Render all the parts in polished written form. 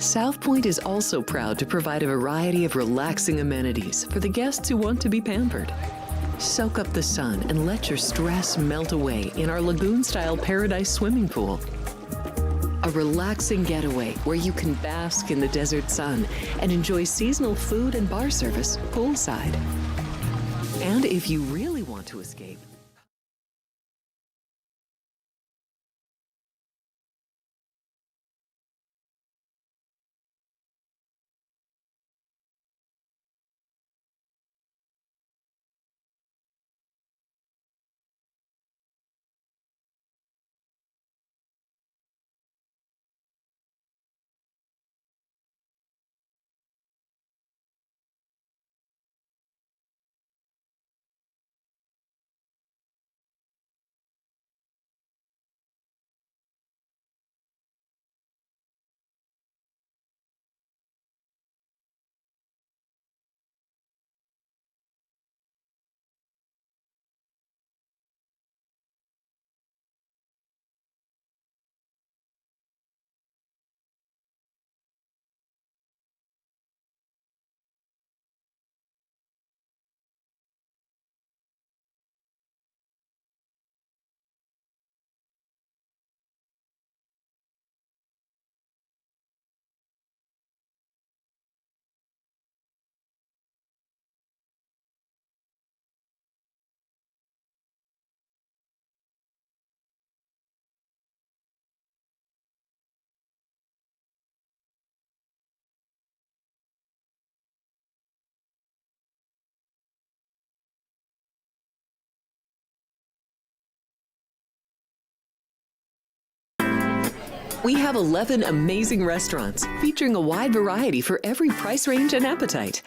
South Point is also proud to provide a variety of relaxing amenities for the guests who want to be pampered. Soak up the sun and let your stress melt away in our lagoon-style paradise swimming pool. A relaxing getaway where you can bask in the desert sun and enjoy seasonal food and bar service poolside. And if you really want to escape, we have 11 amazing restaurants featuring a wide variety for every price range and appetite.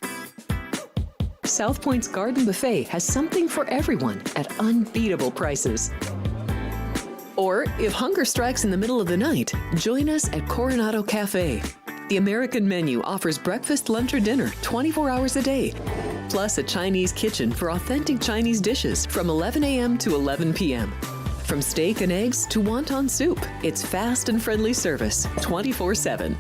South Point's Garden Buffet has something for everyone at unbeatable prices. Or, if hunger strikes in the middle of the night, join us at Coronado Cafe. The American menu offers breakfast, lunch, or dinner 24 hours a day, plus a Chinese kitchen for authentic Chinese dishes from 11 a.m. to 11 p.m. From steak and eggs to wonton soup, it's fast and friendly service 24/7.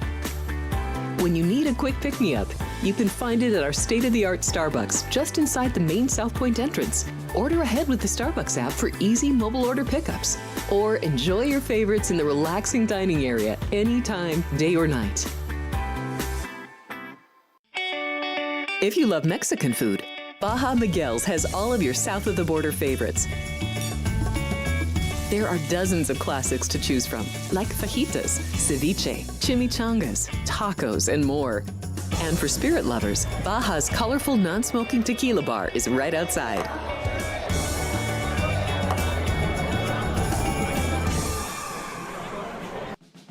When you need a quick pick-me-up, you can find it at our state-of-the-art Starbucks just inside the main South Point entrance. Order ahead with the Starbucks app for easy mobile order pickups. Or enjoy your favorites in the relaxing dining area anytime, day or night. If you love Mexican food, Baja Miguel's has all of your south-of-the-border favorites. There are dozens of classics to choose from, like fajitas, ceviche, chimichangas, tacos, and more. And for spirit lovers, Baja's colorful non-smoking tequila bar is right outside.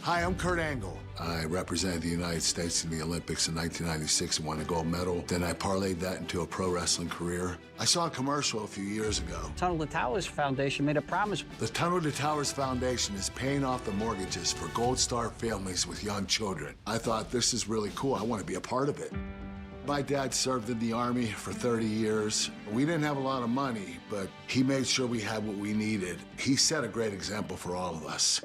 Hi, I'm Kurt Angle. I represented the United States in the Olympics in 1996 and won a gold medal. Then I parlayed that into a pro wrestling career. I saw a commercial a few years ago. Tunnel to Towers Foundation made a promise. The Tunnel to Towers Foundation is paying off the mortgages for Gold Star families with young children. I thought, this is really cool. I want to be a part of it. My dad served in the Army for 30 years. We didn't have a lot of money, but he made sure we had what we needed. He set a great example for all of us.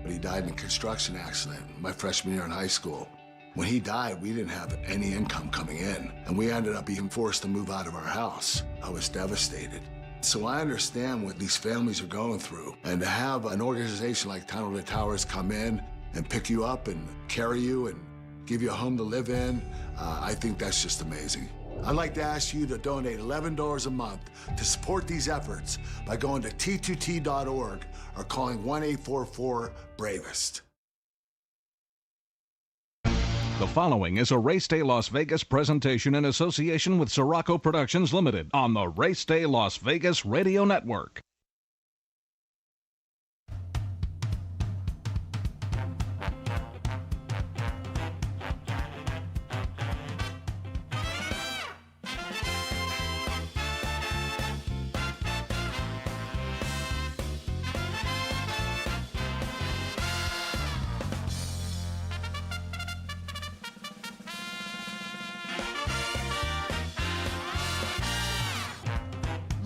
He died in a construction accident my freshman year in high school. When he died, we didn't have any income coming in, and we ended up being forced to move out of our house. I was devastated. So I understand what these families are going through, and to have an organization like Tunnel to Towers come in and pick you up and carry you and give you a home to live in, I think that's just amazing. I'd like to ask you to donate $11 a month to support these efforts by going to t2t.org or calling 1-844-BRAVEST. The following is a Race Day Las Vegas presentation in association with Siraco Productions Limited on the Race Day Las Vegas Radio Network.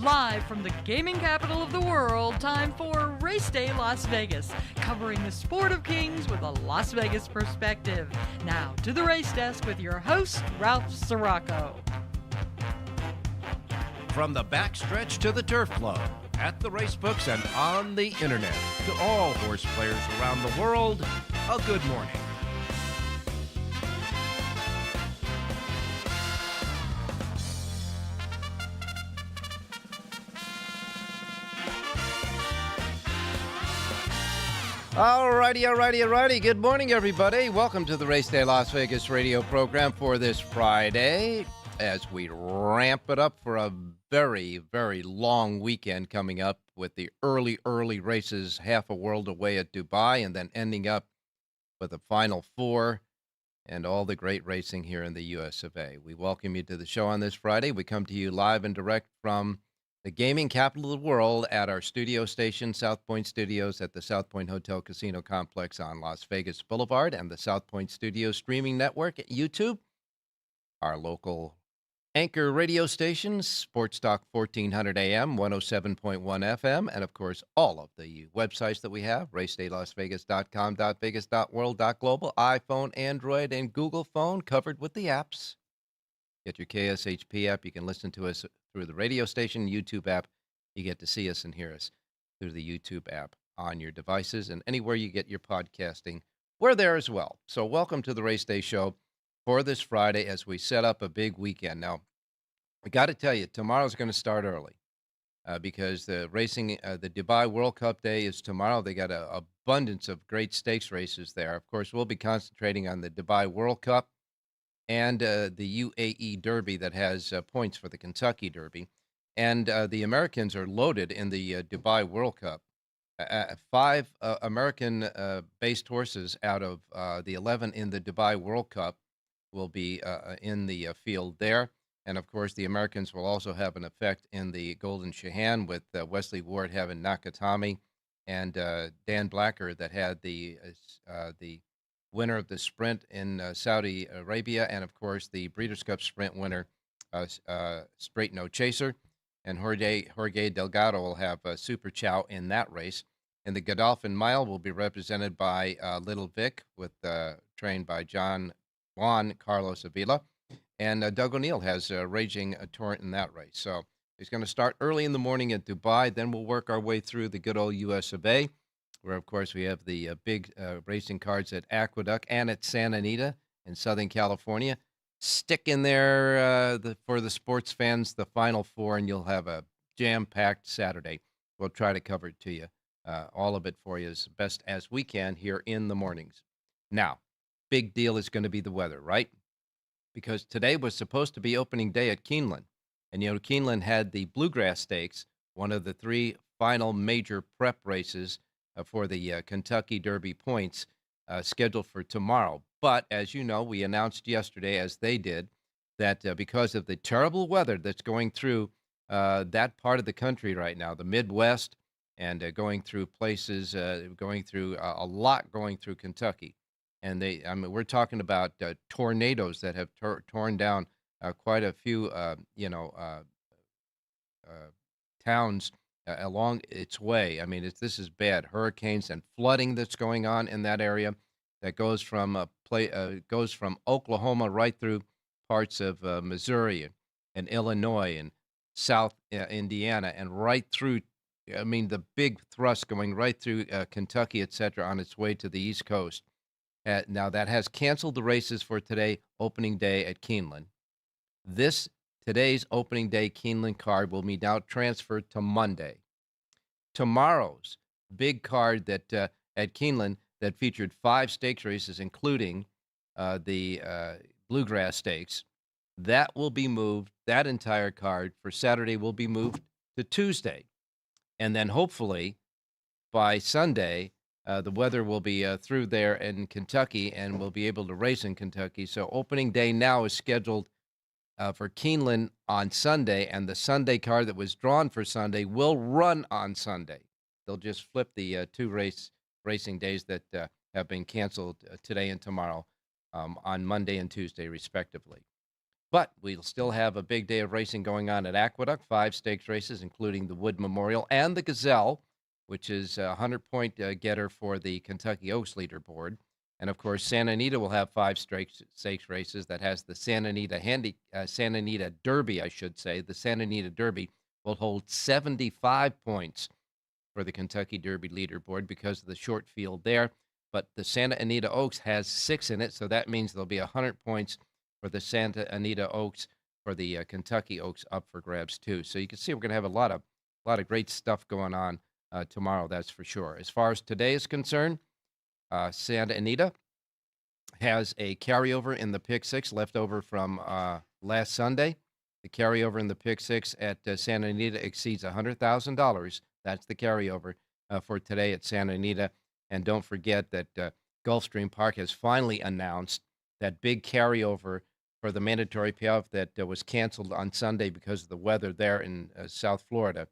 Live from the gaming capital of the world, time for Race Day Las Vegas, covering the sport of kings with a Las Vegas perspective. Now to the race desk with your host, Ralph Siraco. From the backstretch to the turf club, at the racebooks and on the internet, to all horse players around the world, a good morning. Alrighty. Good morning, everybody. Welcome to the Race Day Las Vegas radio program for this Friday as we ramp it up for a very, very long weekend coming up with the early races, half a world away at Dubai, and then ending up with the Final Four and all the great racing here in the US of A. We welcome you to the show on this Friday. We come to you live and direct from the gaming capital of the world at our studio station, South Point Studios at the South Point Hotel Casino Complex on Las Vegas Boulevard, and the South Point Studios streaming network at YouTube. Our local anchor radio stations, Sports Talk 1400 AM, 107.1 FM, and of course, all of the websites that we have, racedaylasvegas.com, .vegas.world, .global, iPhone, Android, and Google phone, covered with the apps. Get your KSHP app. You can listen to us through the radio station, YouTube app. You get to see us and hear us through the YouTube app on your devices, and anywhere you get your podcasting, we're there as well. So welcome to the Race Day Show for this Friday as we set up a big weekend. Now, I got to tell you, tomorrow's going to start early because the Dubai World Cup Day is tomorrow. They got an abundance of great stakes races there. Of course, we'll be concentrating on the Dubai World Cup and the UAE Derby that has points for the Kentucky Derby. And the Americans are loaded in the Dubai World Cup. 5 American-based horses out of the 11 in the Dubai World Cup will be in the field there. And, of course, the Americans will also have an effect in the Golden Shahan with Wesley Ward having Nakatami and Dan Blacker that had the winner of the sprint in Saudi Arabia, and of course the Breeders' Cup Sprint winner, Straight No Chaser, and Jorge Delgado will have Super Chow in that race. And the Godolphin Mile will be represented by Little Vic, with trained by Juan Carlos Avila, and Doug O'Neill has Raging Torrent in that race. So he's going to start early in the morning at Dubai, then we'll work our way through the good old US of A, where, of course, we have the big racing cards at Aqueduct and at Santa Anita in Southern California. Stick in there for the sports fans, the Final Four, and you'll have a jam-packed Saturday. We'll try to cover it to you, all of it for you as best as we can here in the mornings. Now, big deal is going to be the weather, right? Because today was supposed to be opening day at Keeneland. And, Keeneland had the Bluegrass Stakes, one of the 3 final major prep races for the Kentucky Derby points scheduled for tomorrow. But as you know, we announced yesterday, as they did, that because of the terrible weather that's going through that part of the country right now, the Midwest, and going through places, going through a lot going through Kentucky. And we're talking about tornadoes that have torn down quite a few, towns along its way. I mean, this is bad. Hurricanes and flooding that's going on in that area that goes from Oklahoma right through parts of Missouri and Illinois and South Indiana and right through. I mean, the big thrust going right through Kentucky, etc., on its way to the East Coast. Now that has canceled the races for today, opening day at Keeneland. Today's opening day Keeneland card will be now transferred to Monday. Tomorrow's big card that at Keeneland that featured 5 stakes races, including the Bluegrass Stakes, that will be moved. That entire card for Saturday will be moved to Tuesday. And then hopefully by Sunday, the weather will be through there in Kentucky and we'll be able to race in Kentucky. So opening day now is scheduled for Keeneland on Sunday, and the Sunday card that was drawn for Sunday will run on Sunday. They'll just flip the 2 racing days that have been canceled today and tomorrow on Monday and Tuesday, respectively. But we'll still have a big day of racing going on at Aqueduct, 5 stakes races, including the Wood Memorial and the Gazelle. which is a 100-point getter for the Kentucky Oaks leaderboard. And of course, Santa Anita will have 5 stakes races. That has the Santa Anita Derby, I should say. The Santa Anita Derby will hold 75 points for the Kentucky Derby leaderboard because of the short field there. But the Santa Anita Oaks has 6 in it, so that means there'll be 100 points for the Santa Anita Oaks for the Kentucky Oaks up for grabs too. So you can see we're going to have a lot of great stuff going on tomorrow. That's for sure. As far as today is concerned, Santa Anita has a carryover in the Pick Six left over from last Sunday. The carryover in the Pick Six at Santa Anita exceeds $100,000. That's the carryover for today at Santa Anita. And don't forget that Gulfstream Park has finally announced that big carryover for the mandatory payoff that was canceled on Sunday because of the weather there in South Florida.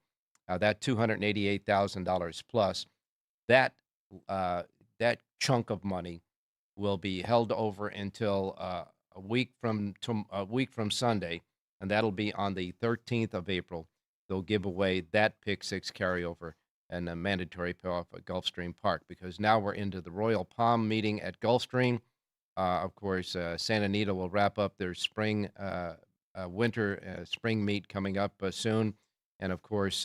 That $288,000 plus, that chunk of money will be held over until a week from Sunday, and that'll be on the 13th of April. They'll give away that Pick Six carryover and a mandatory payoff at Gulfstream Park, because now we're into the Royal Palm meeting at Gulfstream. Of course, Santa Anita will wrap up their spring meet coming up soon, and of course,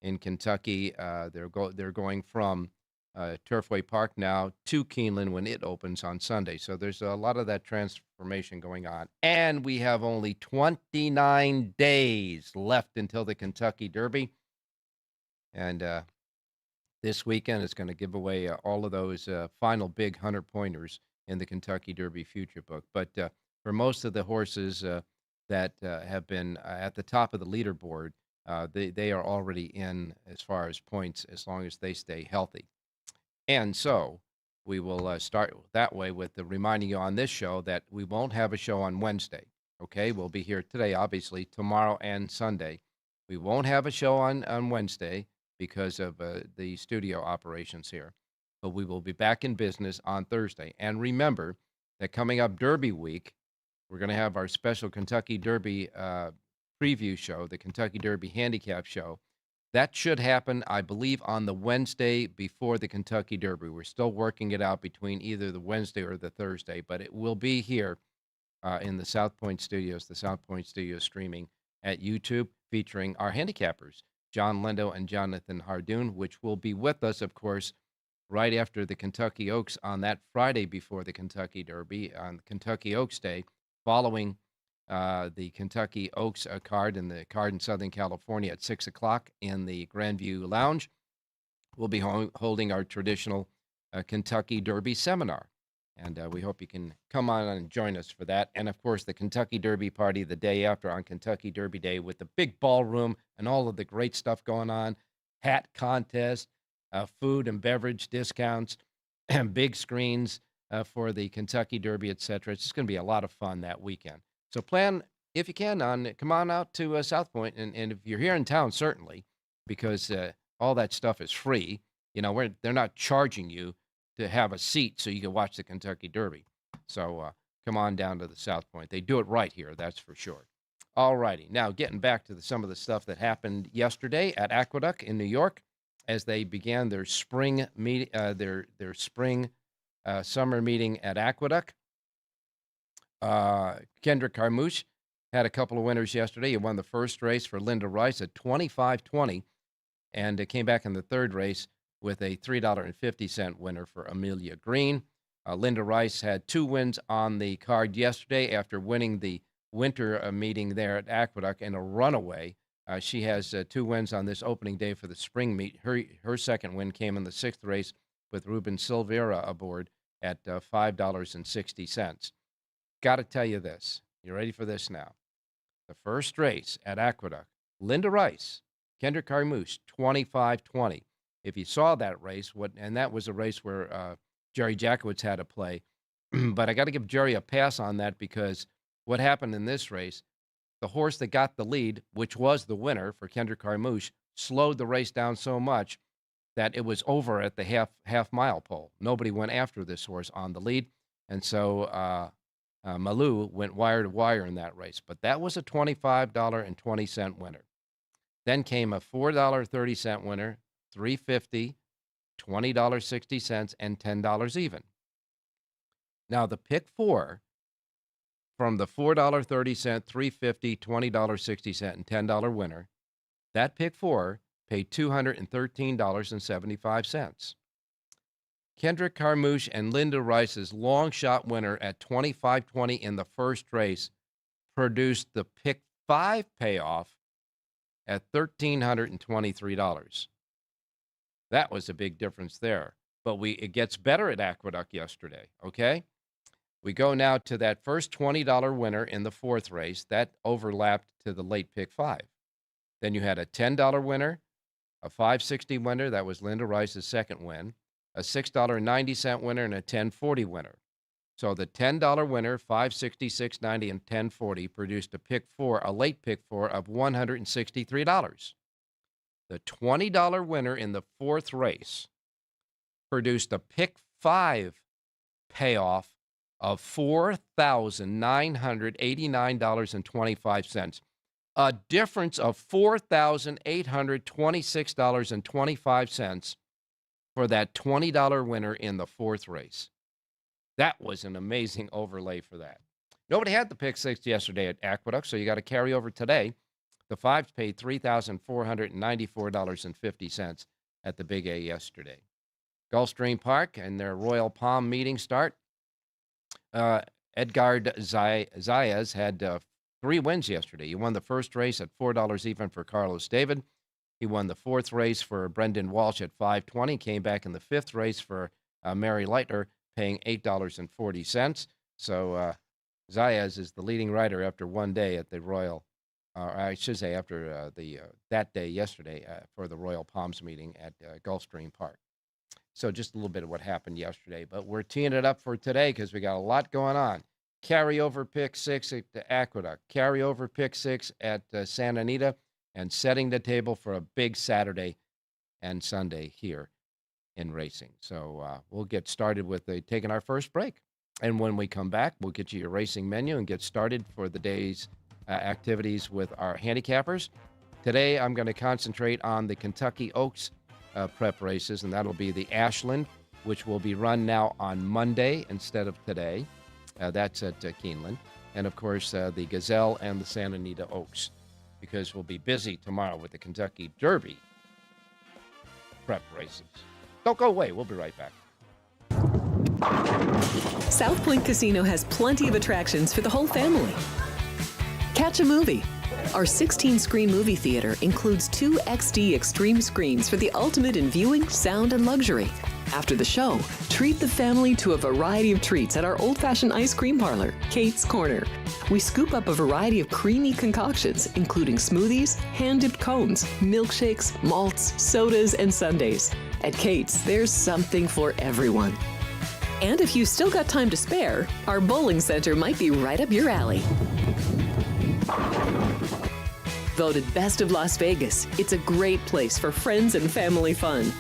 in Kentucky, they're going from Turfway Park now to Keeneland when it opens on Sunday. So there's a lot of that transformation going on. And we have only 29 days left until the Kentucky Derby. And this weekend is going to give away all of those final big 100-pointers in the Kentucky Derby Future Book. But for most of the horses that have been at the top of the leaderboard, they are already in as far as points as long as they stay healthy. And so we will start that way with reminding you on this show that we won't have a show on Wednesday. Okay, we'll be here today, obviously, tomorrow and Sunday. We won't have a show on Wednesday because of the studio operations here. But we will be back in business on Thursday. And remember that coming up Derby week, we're going to have our special Kentucky Derby preview show, the Kentucky Derby Handicap Show. That should happen, I believe, on the Wednesday before the Kentucky Derby. We're still working it out between either the Wednesday or the Thursday, but it will be here in the South Point Studios, the South Point Studios streaming at YouTube, featuring our handicappers, John Lendo and Jonathan Hardoon, which will be with us, of course, right after the Kentucky Oaks on that Friday before the Kentucky Derby, on Kentucky Oaks Day, following the Kentucky Oaks card and the card in Southern California at 6 o'clock in the Grandview Lounge. We'll be holding our traditional Kentucky Derby seminar. And we hope you can come on and join us for that. And, of course, the Kentucky Derby party the day after on Kentucky Derby Day with the big ballroom and all of the great stuff going on, hat contest, food and beverage discounts, and big screens for the Kentucky Derby, etc. It's just going to be a lot of fun that weekend. So plan, if you can, come on out to South Point. And if you're here in town, certainly, because all that stuff is free. You know, they're not charging you to have a seat so you can watch the Kentucky Derby. So come on down to the South Point. They do it right here, that's for sure. All righty. Now, getting back to some of the stuff that happened yesterday at Aqueduct in New York as they began their spring meeting, their spring summer meeting at Aqueduct. Kendrick Carmouche had a couple of winners yesterday. He won the first race for Linda Rice at 25-20, and came back in the third race with a $3.50 winner for Amelia Green. Linda Rice had 2 wins on the card yesterday after winning the winter meeting there at Aqueduct in a runaway. She has 2 wins on this opening day for the spring meet. Her second win came in the 6th race with Ruben Silveira aboard at $5.60. Got to tell you this. You ready for this now? The first race at Aqueduct, Linda Rice, Kendrick Carmouche, 25-20. If you saw that race, and that was a race where Jerry Jackowitz had to play, but I got to give Jerry a pass on that, because what happened in this race, the horse that got the lead, which was the winner for Kendrick Carmouche, slowed the race down so much that it was over at the half mile pole. Nobody went after this horse on the lead, and so Malou went wire to wire in that race. But that was a $25.20 winner. Then came a $4.30 winner, $3.50, $20.60, and $10 even. Now, the pick four from the $4.30, $3.50, $20.60, and $10 winner, that pick four paid $213.75. Kendrick Carmouche and Linda Rice's long shot winner at 25-20 in the first race produced the pick five payoff at $1,323. That was a big difference there. But it gets better at Aqueduct yesterday, okay? We go now to that first $20 winner in the fourth race. That overlapped to the late pick five. Then you had a $10 winner, a $5.60 winner. That was Linda Rice's second win. A $6.90 winner, and a $10.40 winner. So the $10 winner, $5.60, $6.90, and $10.40 produced a pick four, a late pick four of $163. The $20 winner in the fourth race produced a pick five payoff of $4,989.25. A difference of $4,826.25 for that $20 winner in the fourth race. That was an amazing overlay for that. Nobody had the pick six yesterday at Aqueduct, so you got to carry over today. The fives paid $3,494.50 at the Big A yesterday. Gulfstream Park and their Royal Palm meeting start. Edgard Zayas had 3 wins yesterday. He won the first race at $4 even for Carlos David. He won the fourth race for Brendan Walsh at $5.20. Came back in the fifth race for Mary Leitner, paying $8.40. So Zayas is the leading rider after one day at the Royal, I should say after that day yesterday for the Royal Palms meeting at Gulfstream Park. So just a little bit of what happened yesterday. But we're teeing it up for today because we got a lot going on. Carryover pick six at the Aqueduct. Carryover pick six at Santa Anita. And setting the table for a big Saturday and Sunday here in racing. So we'll get started with taking our first break. And when we come back, we'll get you your racing menu and get started for the day's activities with our handicappers. Today, I'm going to concentrate on the Kentucky Oaks prep races, and that'll be the Ashland, which will be run now on Monday instead of today. That's at Keeneland. And, of course, the Gazelle and the Santa Anita Oaks, because we'll be busy tomorrow with the Kentucky Derby prep races. Don't go away. We'll be right back. South Point Casino has plenty of attractions for the whole family. Catch a movie. Our 16-screen movie theater includes 2 XD Extreme screens for the ultimate in viewing, sound, and luxury. After the show, treat the family to a variety of treats at our old-fashioned ice cream parlor, Kate's Corner. We scoop up a variety of creamy concoctions, including smoothies, hand-dipped cones, milkshakes, malts, sodas, and sundaes. At Kate's, there's something for everyone. And if you've still got time to spare, our bowling center might be right up your alley. Voted Best of Las Vegas, it's a great place for friends and family fun.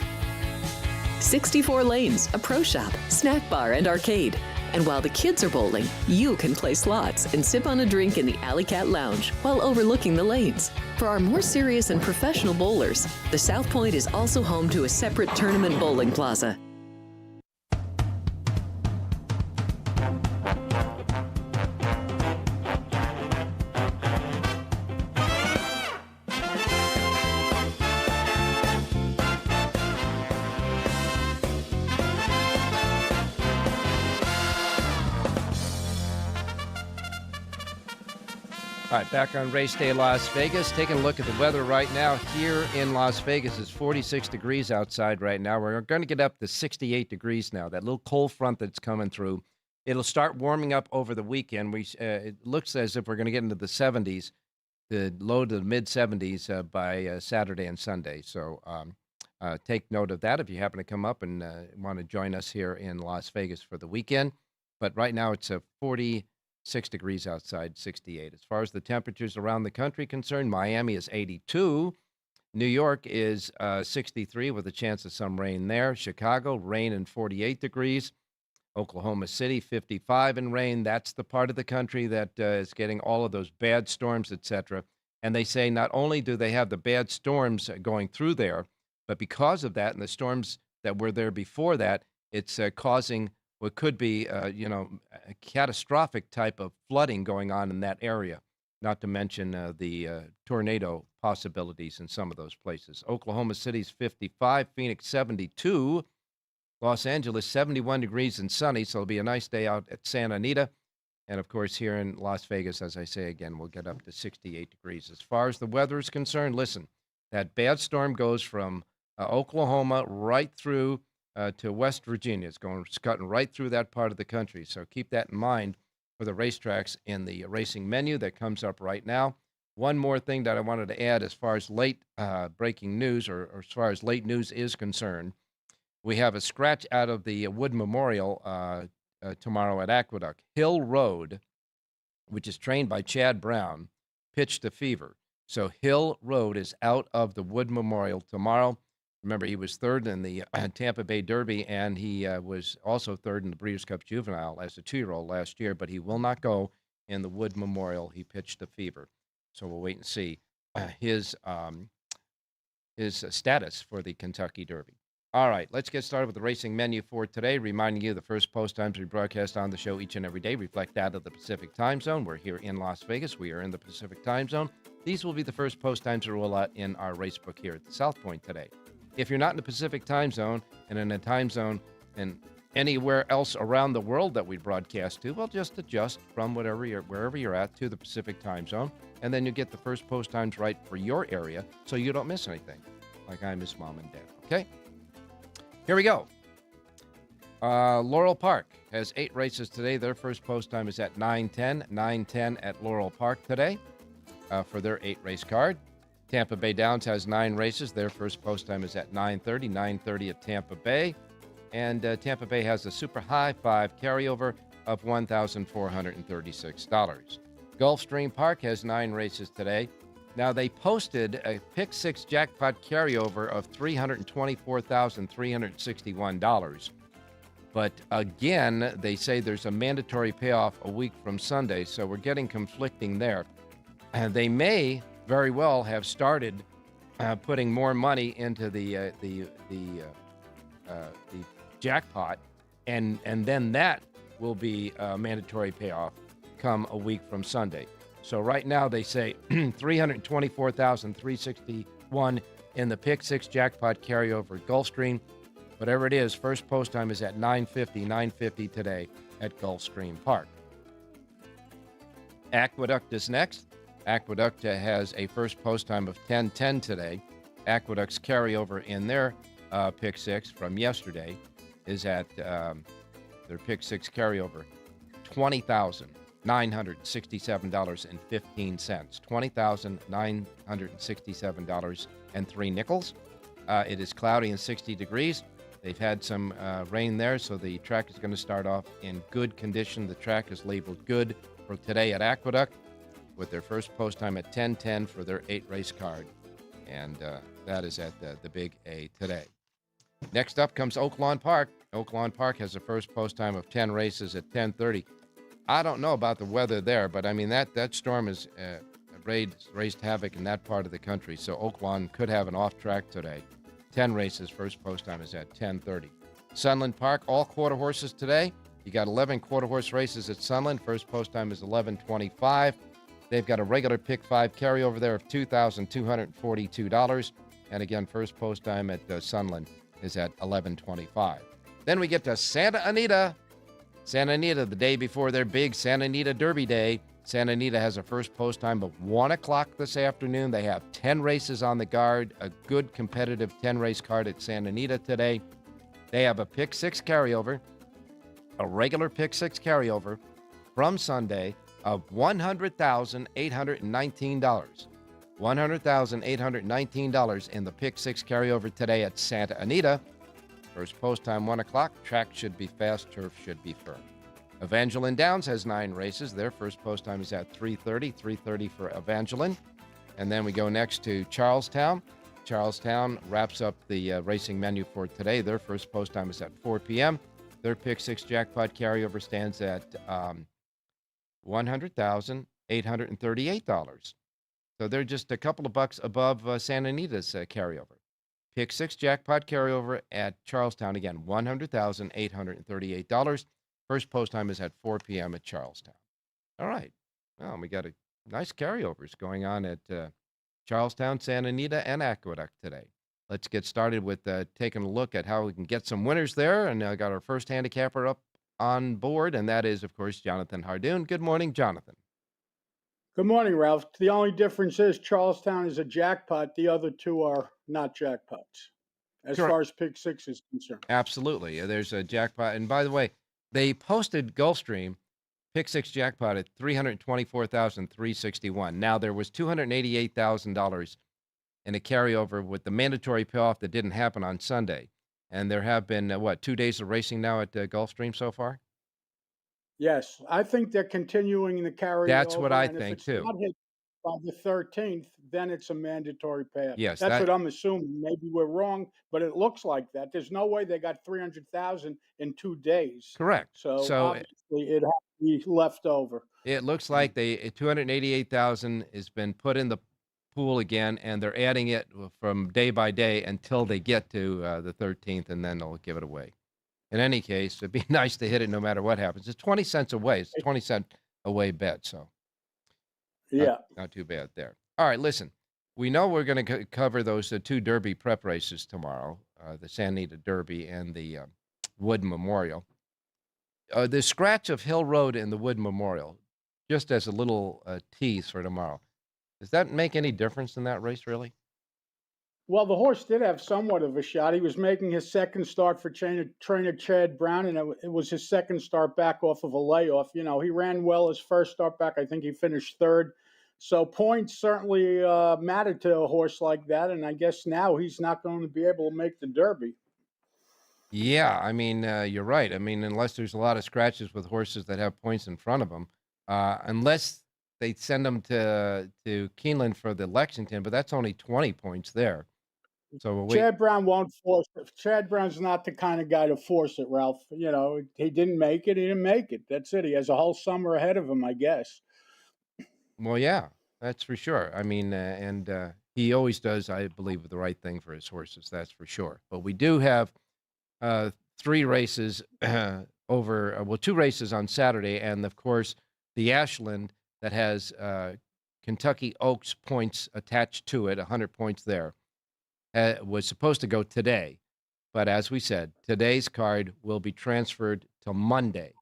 64 lanes, a pro shop, snack bar, and arcade. And while the kids are bowling, you can play slots and sip on a drink in the Alley Cat Lounge while overlooking the lanes. For our more serious and professional bowlers, the South Point is also home to a separate tournament bowling plaza. All right, back on Race Day Las Vegas. Taking a look at the weather right now here in Las Vegas. It's 46 degrees outside right now. We're going to get up to 68 degrees now. That little cold front that's coming through, it'll start warming up over the weekend. It looks as if we're going to get into the 70s, the low to the mid-70s by Saturday and Sunday. So take note of that if you happen to come up and want to join us here in Las Vegas for the weekend. But right now it's 46 degrees outside, 68. As far as the temperatures around the country concerned, Miami is 82. New York is 63 with a chance of some rain there. Chicago, rain and 48 degrees. Oklahoma City, 55 and rain. That's the part of the country that is getting all of those bad storms, etc. And they say not only do they have the bad storms going through there, But because of that and the storms that were there before that, it's causing what could be, a catastrophic type of flooding going on in that area, not to mention the tornado possibilities in some of those places. Oklahoma City's 55, Phoenix 72, Los Angeles 71 degrees and sunny, so it'll be a nice day out at Santa Anita. And, of course, here in Las Vegas, as I say again, we'll get up to 68 degrees. As far as the weather is concerned, listen, that bad storm goes from Oklahoma right through to West Virginia. It's cutting right through that part of the country. So keep that in mind for the racetracks in the racing menu that comes up right now. One more thing that I wanted to add as far as late breaking news or as far as late news is concerned, we have a scratch out of the Wood Memorial tomorrow at Aqueduct. Hill Road, which is trained by Chad Brown, pitched a fever. So Hill Road is out of the Wood Memorial tomorrow. Remember, he was third in the Tampa Bay Derby, and he was also third in the Breeders' Cup Juvenile as a 2-year-old last year, but he will not go in the Wood Memorial. He pitched a fever. So we'll wait and see his status for the Kentucky Derby. All right, let's get started with the racing menu for today. Reminding you the first post times we broadcast on the show each and every day reflect that of the Pacific time zone. We're here in Las Vegas. We are in the Pacific time zone. These will be the first post times to roll out in our race book here at the South Point today. If you're not in the Pacific time zone and in a time zone and anywhere else around the world that we broadcast to, well, just adjust from wherever you're at to the Pacific time zone, and then you get the first post times right for your area so you don't miss anything, like I miss Mom and Dad, okay? Here we go. Laurel Park has 8 races today. Their first post time is at 9:10. 9:10 at Laurel Park today for their 8-race card. Tampa Bay Downs has 9 races. Their first post time is at 9:30. 9:30 at Tampa Bay. And Tampa Bay has a Super High 5 carryover of $1,436. Gulfstream Park has 9 races today. Now, they posted a Pick 6 jackpot carryover of $324,361. But again, they say there's a mandatory payoff a week from Sunday, so we're getting conflicting there. And they may very well have started putting more money into the jackpot, and then that will be a mandatory payoff come a week from Sunday. So right now they say $324,361 in the Pick 6 jackpot carryover at Gulfstream. Whatever it is, first post time is at 9:50 today at Gulfstream Park. Aqueduct is next. Aqueduct has a first post time of 10:10 today. Aqueduct's carryover in their Pick 6 from yesterday is at their Pick 6 carryover, $20,967.15. $20,967.03. It is cloudy and 60 degrees. They've had some rain there, so the track is going to start off in good condition. The track is labeled good for today at Aqueduct, with their first post time at 10:10 for their 8-race card. And that is at the Big A today. Next up comes Oaklawn Park. Oaklawn Park has a first post time of 10 races at 10:30. I don't know about the weather there, but I mean, that storm has raised havoc in that part of the country, so Oaklawn could have an off track today. 10 races, first post time is at 10:30. Sunland Park, all quarter horses today. You got 11 quarter horse races at Sunland. First post time is 11:25. They've got a regular Pick 5 carryover there of $2,242. And again, first post time at Sunland is at 11:25. Then we get to Santa Anita. Santa Anita, the day before their big Santa Anita Derby Day. Santa Anita has a first post time of 1 o'clock this afternoon. They have 10 races on the guard, a good competitive 10-race card at Santa Anita today. They have a Pick 6 carryover, a regular Pick 6 carryover from Sunday of $100,819. $100,819 in the Pick 6 carryover today at Santa Anita. First post time 1 o'clock. Track should be fast, turf should be firm. Evangeline Downs has 9 races. Their first post time is at 3:30. 3:30 for Evangeline. And then we go next to Charlestown. Charlestown wraps up the racing menu for today. Their first post time is at 4 p.m. Their Pick 6 jackpot carryover stands at $100,838. So they're just a couple of bucks above Santa Anita's carryover. Pick six jackpot carryover at Charlestown. Again, $100,838. First post time is at 4 p.m. at Charlestown. All right. Well, we got a nice carryovers going on at Charlestown, Santa Anita, and Aqueduct today. Let's get started with taking a look at how we can get some winners there. And I got our first handicapper up on board, and that is, of course, Jonathan Hardoon. Good morning, Jonathan. Good morning, Ralph. The only difference is Charlestown is a jackpot. The other two are not jackpots, as Correct. far as Pick Six is concerned. Absolutely. There's a jackpot. And by the way, they posted Gulfstream Pick Six jackpot at $324,361. Now, there was $288,000 in a carryover with the mandatory payoff that didn't happen on Sunday. And there have been, 2 days of racing now at Gulfstream so far? Yes, I think they're continuing the carryover. That's what I and think, if it's too. not hit by the 13th, then it's a mandatory payout. Yes, That's that- what I'm assuming. Maybe we're wrong, but it looks like that. There's no way they got 300,000 in 2 days. Correct. So So obviously it has to be left over. it looks like 288,000 has been put in the pool again, and they're adding it from day by day until they get to the 13th, and then they'll give it away. In any case, it'd be nice to hit it no matter what happens. It's 20 cents away. It's a 20-cent away bet, so Yeah. not too bad there. All right, listen. We know we're going to cover those two Derby prep races tomorrow, the Santa Anita Derby and the Wood Memorial. The scratch of Hill Road and the Wood Memorial, just as a little tease for tomorrow, does that make any difference in that race, really? Well, the horse did have somewhat of a shot. He was making his second start for trainer Chad Brown, and it was his second start back off of a layoff. You know, he ran well his first start back. I think he finished third. So points certainly matter to a horse like that, and I guess now he's not going to be able to make the Derby. Yeah, I mean, you're right. I mean, unless there's a lot of scratches with horses that have points in front of them, unless they send them to Keeneland for the Lexington, but that's only 20 points there. So Chad Brown won't force it. Chad Brown's not the kind of guy to force it, Ralph. You know, he didn't make it. He didn't make it. That's it. He has a whole summer ahead of him, I guess. Well, yeah, that's for sure. I mean, and he always does, I believe, the right thing for his horses. That's for sure. But we do have 3 races over, 2 races on Saturday, and of course, the Ashland that has Kentucky Oaks points attached to it, 100 points there. Was supposed to go today, but as we said, today's card will be transferred to Monday.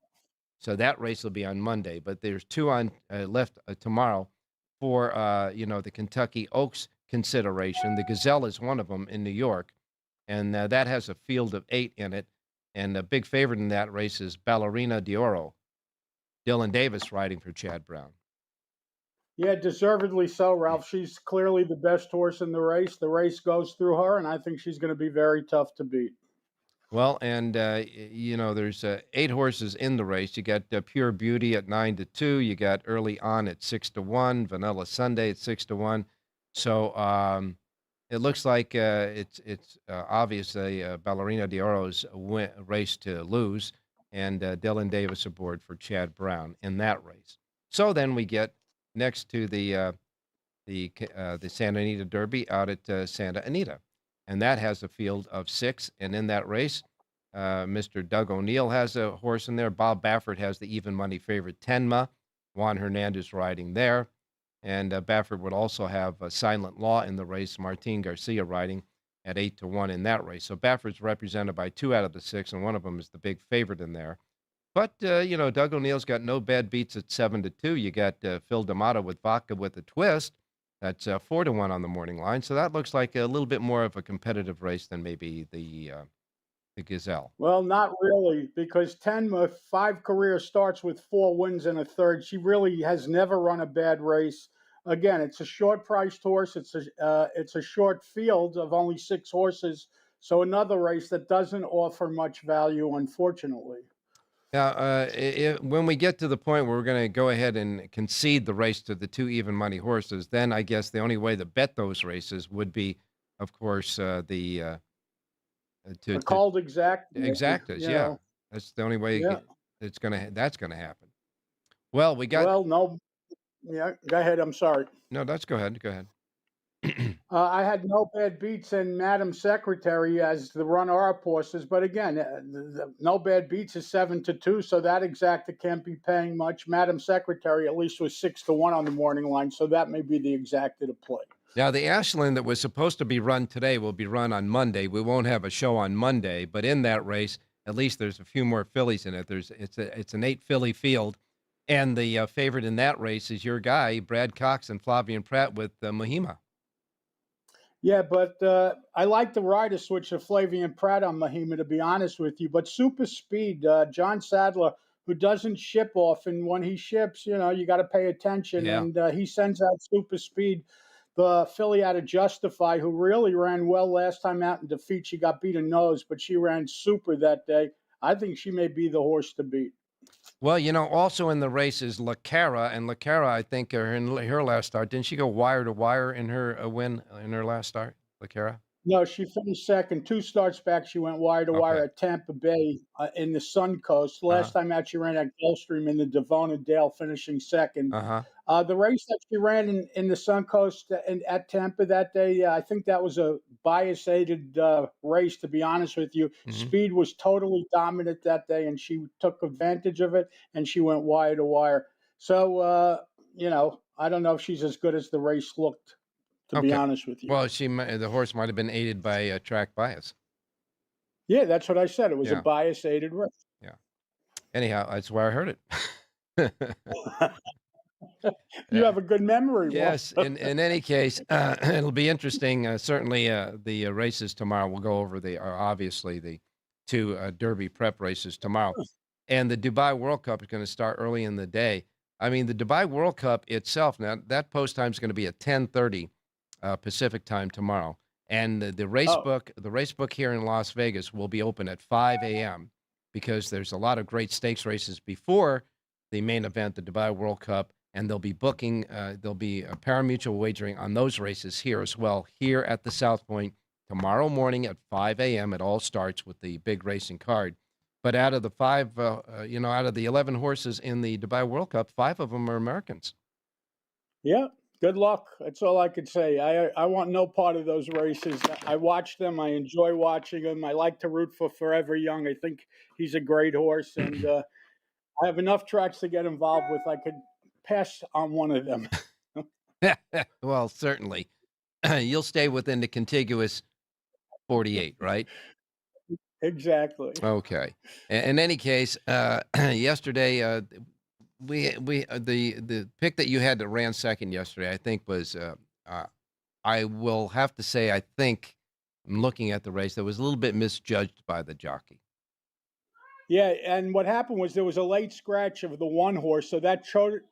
So that race will be on Monday, but there's 2 on left tomorrow for the Kentucky Oaks consideration. The Gazelle is one of them in New York, and that has a field of 8 in it, and a big favorite in that race is Ballerina d'Oro. Dylan Davis riding for Chad Brown. Yeah, deservedly so, Ralph. She's clearly the best horse in the race. The race goes through her, and I think she's going to be very tough to beat. Well, and there's 8 horses in the race. You got Pure Beauty at 9-2. You got Early On at 6-1. Vanilla Sunday at 6-1. So it looks like it's obviously Ballerina d'Oro's race to lose, and Dylan Davis aboard for Chad Brown in that race. So then we get next to the Santa Anita Derby out at Santa Anita, and that has a field of 6. And in that race, Mr. Doug O'Neill has a horse in there. Bob Baffert has the even money favorite Tenma. Juan Hernandez riding there, and Baffert would also have Silent Law in the race. Martin Garcia riding at 8-1 in that race. So Baffert's represented by 2 out of the 6, and one of them is the big favorite in there. But, Doug O'Neill's got no bad beats at 7-2. You got Phil D'Amato with Vodka with a Twist. That's 4-1 on the morning line. So that looks like a little bit more of a competitive race than maybe the Gazelle. Well, not really, because Tenma, 5 career starts with 4 wins and a third. She really has never run a bad race. Again, it's a short-priced horse. It's a short field of only 6 horses. So another race that doesn't offer much value, unfortunately. Now, when we get to the point where we're going to go ahead and concede the race to the 2 even money horses, then I guess the only way to bet those races would be, of course, the called exactas. Yeah, that's the only way that's going to happen. Well, we got. Well, no, yeah. Go ahead. I'm sorry. No, go ahead. Go ahead. I had No Bad Beats and Madam Secretary as the runner-up horses, but again, No Bad Beats is 7-2, so that exacta can't be paying much. Madam Secretary at least was 6-1 on the morning line, so that may be the exacta to play. Now, the Ashland that was supposed to be run today will be run on Monday. We won't have a show on Monday, but in that race, at least there's a few more fillies in it. It's an 8 filly field, and the favorite in that race is your guy, Brad Cox and Flavian Pratt with Mahima. Yeah, but I like the rider switch to Flavian Pratt on Mahima, to be honest with you. But super speed, John Sadler, who doesn't ship often, when he ships, you got to pay attention. Yeah. And he sends out super speed. The filly out of Justify, who really ran well last time out in defeat. She got beat a nose, but she ran super that day. I think she may be the horse to beat. Well, also in the race is La Cara, and La Cara, I think, in her last start, didn't she go wire to wire in her win in her last start, La Cara? No, she finished second. 2 starts back, she went wire to wire at Tampa Bay in the Suncoast. Last time out, she ran at Gulfstream in the Devona Dale, finishing second. The race that she ran in the Suncoast and at Tampa that day, I think that was a bias-aided race, to be honest with you. Speed was totally dominant that day, and she took advantage of it, and she went wire to wire. So, I don't know if she's as good as the race looked, to be honest with you. Well, the horse might have been aided by track bias. Yeah, that's what I said. It was a bias-aided race. Yeah. Anyhow, that's where I heard it. You have a good memory. Yes. In any case, it'll be interesting. Certainly, the races tomorrow. We'll go over obviously the 2 Derby prep races tomorrow, and the Dubai World Cup is going to start early in the day. I mean, the Dubai World Cup itself, now that post time is going to be at 10:30 Pacific time tomorrow, and the race book here in Las Vegas will be open at 5 a.m. because there's a lot of great stakes races before the main event, the Dubai World Cup, and they'll be booking, there'll be a pari-mutuel wagering on those races here as well, here at the South Point tomorrow morning at 5 a.m. It all starts with the big racing card. But out of the 5, out of the 11 horses in the Dubai World Cup, 5 of them are Americans. Yeah, good luck. That's all I could say. I want no part of those races. I watch them. I enjoy watching them. I like to root for Forever Young. I think he's a great horse, and I have enough tracks to get involved with. I could pass on one of them. Well, certainly. You'll stay within the contiguous 48, right? Exactly. Okay. In any case, yesterday, the pick that you had that ran second yesterday, I think was, I will have to say, I think, looking at the race, that was a little bit misjudged by the jockey. Yeah, and what happened was there was a late scratch of the 1 horse, so that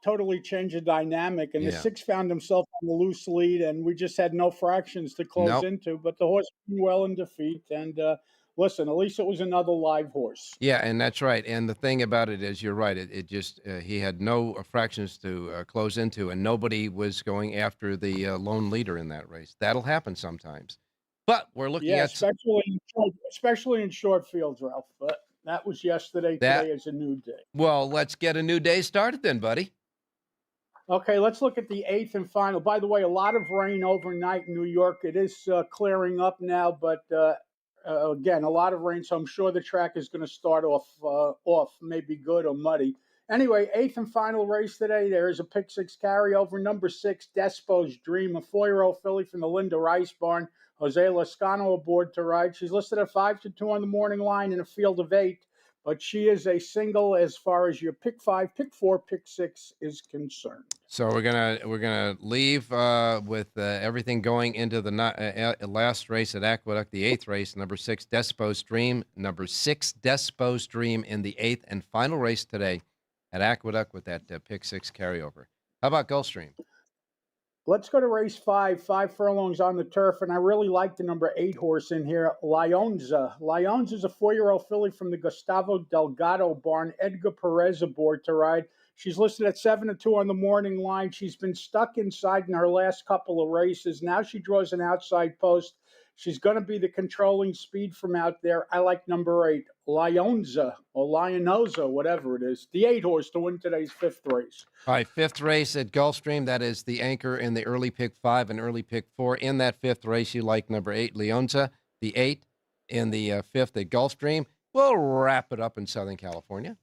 totally changed the dynamic. And the 6 found himself on the loose lead, and we just had no fractions to close into. But the horse did well in defeat, and listen, at least it was another live horse. Yeah, and that's right. And the thing about it is, you're right. It just he had no fractions to close into, and nobody was going after the lone leader in that race. That'll happen sometimes. But we're looking at especially in short fields, Ralph. But that was yesterday. Today is a new day. Well, let's get a new day started then, buddy. Okay, let's look at the 8th and final. By the way, a lot of rain overnight in New York. It is clearing up now, but again, a lot of rain, so I'm sure the track is going to start off maybe good or muddy. Anyway, 8th and final race today. There is a pick 6 carryover. Number 6, Despo's Dream, a 4-year-old filly from the Linda Rice barn. Jose Lascano aboard to ride. She's listed at 5-2 on the morning line in a field of 8, but she is a single as far as your pick 5, pick 4, pick 6 is concerned. So we're gonna leave with everything going into the last race at Aqueduct, the 8th race, number 6, Despo's Dream. Number 6, Despo's Dream in the 8th and final race today at Aqueduct with that pick 6 carryover. How about Gulfstream? Let's go to race 5, 5 furlongs on the turf, and I really like the number 8 horse in here, Lionza. Lionza is a 4-year-old filly from the Gustavo Delgado barn. Edgar Perez aboard to ride. She's listed at 7-2 on the morning line. She's been stuck inside in her last couple of races. Now she draws an outside post. She's going to be the controlling speed from out there. I like number 8, Lionza or Lionosa, whatever it is. The 8 horse to win today's 5th race. All right, 5th race at Gulfstream. That is the anchor in the early pick 5 and early pick 4. In that 5th race, you like number 8, Leonza, the 8 in the 5th at Gulfstream. We'll wrap it up in Southern California.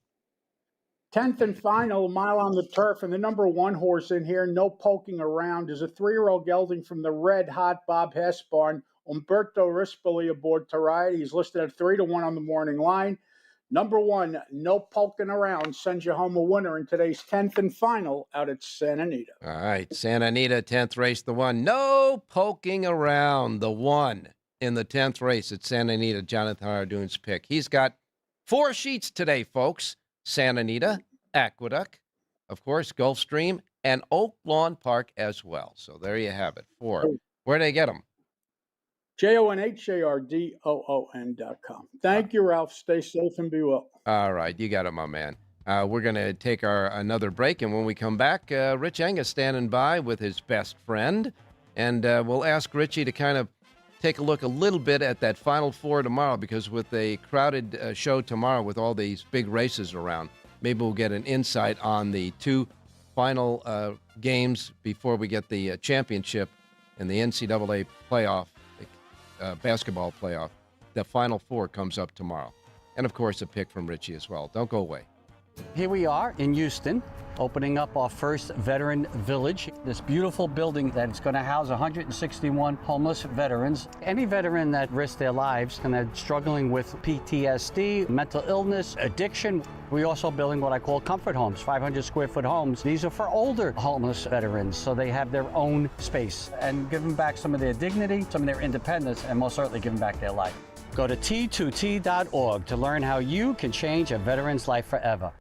10th and final, mile on the turf, and the number 1 horse in here, no poking around, is a 3-year-old gelding from the red hot Bob Hess barn, Umberto Rispoli aboard to ride. He's listed at 3-1 on the morning line. Number 1, no poking around, sends you home a winner in today's 10th and final out at Santa Anita. All right, Santa Anita, 10th race, the 1. No poking around, the 1 in the 10th race at Santa Anita, Jonathan Hardoon's pick. He's got 4 sheets today, folks. Santa Anita, Aqueduct, of course, Gulfstream, and Oak Lawn Park as well. So there you have it. 4. Where do they get them? JONHARDOON.com. Thank you, Ralph. Stay safe and be well. All right, you got it, my man. We're going to take another break, and when we come back, Rich Angus standing by with his best friend, and we'll ask Richie to kind of take a look a little bit at that Final Four tomorrow, because with a crowded show tomorrow with all these big races around, maybe we'll get an insight on the 2 final games before we get the championship and the NCAA playoff, basketball playoff. The Final Four comes up tomorrow. And, of course, a pick from Richie as well. Don't go away. Here we are in Houston, opening up our first veteran village. This beautiful building that's going to house 161 homeless veterans. Any veteran that risked their lives and are struggling with PTSD, mental illness, addiction. We're also building what I call comfort homes, 500 square foot homes. These are for older homeless veterans, so they have their own space, and give them back some of their dignity, some of their independence, and most certainly give them back their life. Go to T2T.org to learn how you can change a veteran's life forever.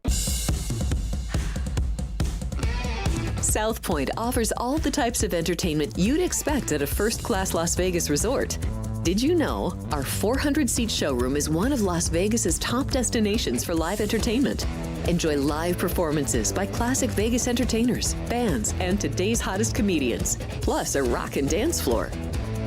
South Point offers all the types of entertainment you'd expect at a first-class Las Vegas resort. Did you know our 400-seat showroom is one of Las Vegas's top destinations for live entertainment? Enjoy live performances by classic Vegas entertainers, bands, and today's hottest comedians, plus a rock and dance floor.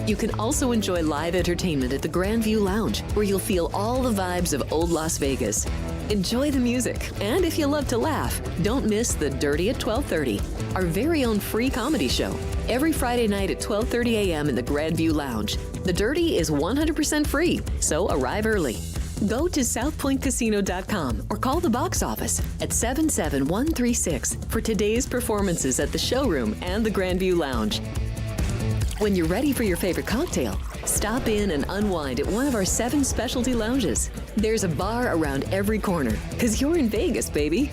You can also enjoy live entertainment at the Grandview Lounge, where you'll feel all the vibes of old Las Vegas. Enjoy the music, and if you love to laugh, don't miss The Dirty at 12:30, our very own free comedy show, every Friday night at 12:30 a.m. in the Grandview Lounge. The Dirty is 100% free, so arrive early. Go to southpointcasino.com or call the box office at 77136 for today's performances at the showroom and the Grandview Lounge. When you're ready for your favorite cocktail, stop in and unwind at one of our 7 specialty lounges. There's a bar around every corner, because you're in Vegas, baby.